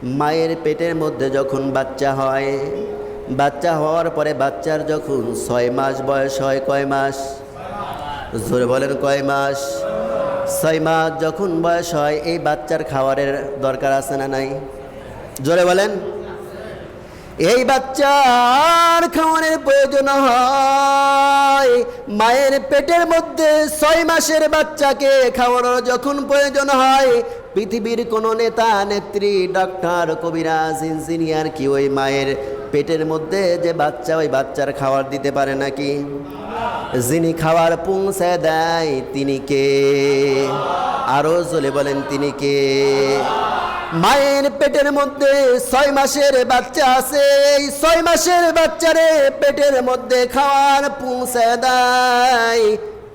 মায়ের পেটের মধ্যে যখন বাচ্চা হয়, বাচ্চা হওয়ার পরে বাচ্চার যখন 6 মাস বয়স হয়, কয় মাস? জোরে বলেন, কয় মাস? 6 মাস যখন বয়স হয়, এই বাচ্চার খাবারের দরকার আছে না নাই? জোরে বলেন। এই বাচ্চার খাওয়ানোর প্রয়োজন হয়। মায়ের পেটের মধ্যে 6 মাসের বাচ্চাকে খাওয়ানোর যখন প্রয়োজন হয়, পৃথিবীর কোনো নেতা নেত্রী, ডাক্তার, কবিরাজ, ইঞ্জিনিয়ার কি ওই মায়ের পেটের মধ্যে যে বাচ্চা, ওই বাচ্চার খাবার দিতে পারে নাকি? যিনি খাবার পৌঁছে দেয় তিনি কে? আরো জোরে বলেন, তিনি কে? মায়ের পেটের মধ্যে 6 মাসের বাচ্চা আছে। এই 6 মাসের বাচ্চারে পেটের মধ্যে খাওয়ার পৌঁছে দেয়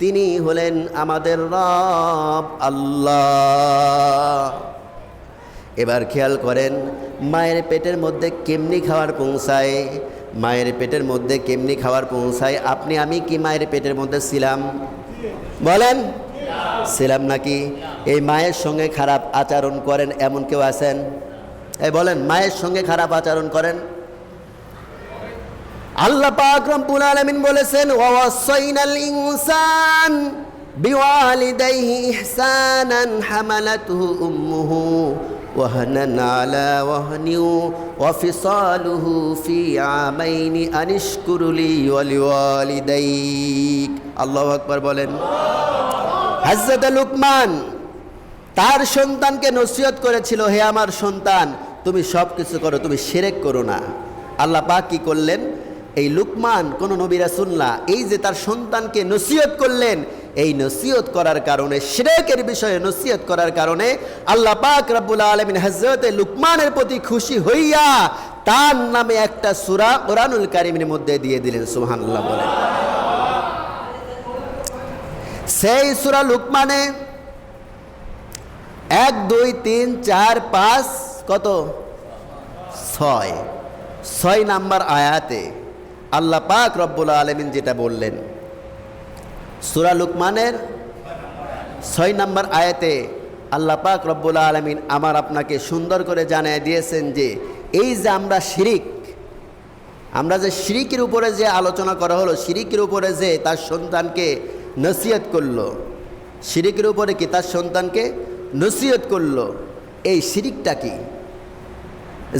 তিনি হলেন আমাদের রব আল্লাহ। এবার খেয়াল করেন, মায়ের পেটের মধ্যে কেমনি খাবার পৌঁছায়? মায়ের পেটের মধ্যে কেমনি খাবার পৌঁছায়? আপনি আমি কি মায়ের পেটের মধ্যে ছিলাম? বলেন, ছিলাম নাকি? এই মায়ের সঙ্গে খারাপ আচরণ করেন এমন কেউ আছেন? এই বলেন, মায়ের সঙ্গে খারাপ আচরণ করেন? আল্লাহ পাক রব্বুল আলামিন বলেছেন, ওয়াসাইনাল ইনসান বিওয়ালিদাইহি ইহসানান হামালাতুহু উম্মুহু ওয়াহনান আলা ওয়াহনিন ওয়া ফিসালুহু ফি আমাইনি আনিশকুর লি ওয়া লিওয়ালিদাইক। আল্লাহু আকবার বলেন। হযরত লুকমান তার সন্তানকে নসিহত করেছিল, হে আমার সন্তান, তুমি সব কিছু করো, তুমি শিরক করো না। আল্লাহ পাক কি করলেন? এই লুকমান কোন নবী রাসূল না, এই যে তার সন্তানকে নসিহত করলেন, এই নসিহত করার কারণে, শিরকের বিষয়ে নসিহত করার কারণে আল্লাহ পাক রব্বুল আলামিন হযরত লুকমানের প্রতি খুশি হইয়া তার নামে একটা সূরা কোরআনুল কারীমের মধ্যে দিয়ে দিলেন। সুবহানাল্লাহ বলেন। সেই সূরা লুকমানে 1 2 3 4 5 কত? 6 নাম্বার আয়াতে আল্লাহ পাক রব্বুল আলামিন যেটা বললেন, সূরা লুকমানের 6 নাম্বার আয়াতে আল্লাহ পাক রব্বুল আলামিন আমার আপনাকে সুন্দর করে জানিয়ে দিয়েছেন যে এই যে আমরা যে শিরকের উপরে যে আলোচনা করা হলো, শিরকের উপরে যে তার সন্তানকে নসিহত করলো, শিরকের উপরে কি তার সন্তানকে নসিহত করলো, এই শিরকটা কি?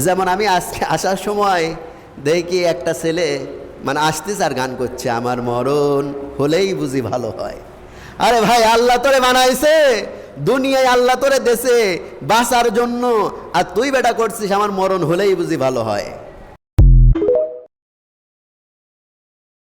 যেমন আমি আজকে আসার সময় দেখি একটা ছেলে মানে আসতেছে আর গান করছে, আমার মরণ হলেই বুঝি ভালো হয়। আরে ভাই, আল্লাহ তোরে বানাইছে, দুনিয়ায় আল্লাহ তোরে দেশে বাঁচার জন্য, আর তুই বেটা করছিস আমার মরণ হলেই বুঝি ভালো হয়।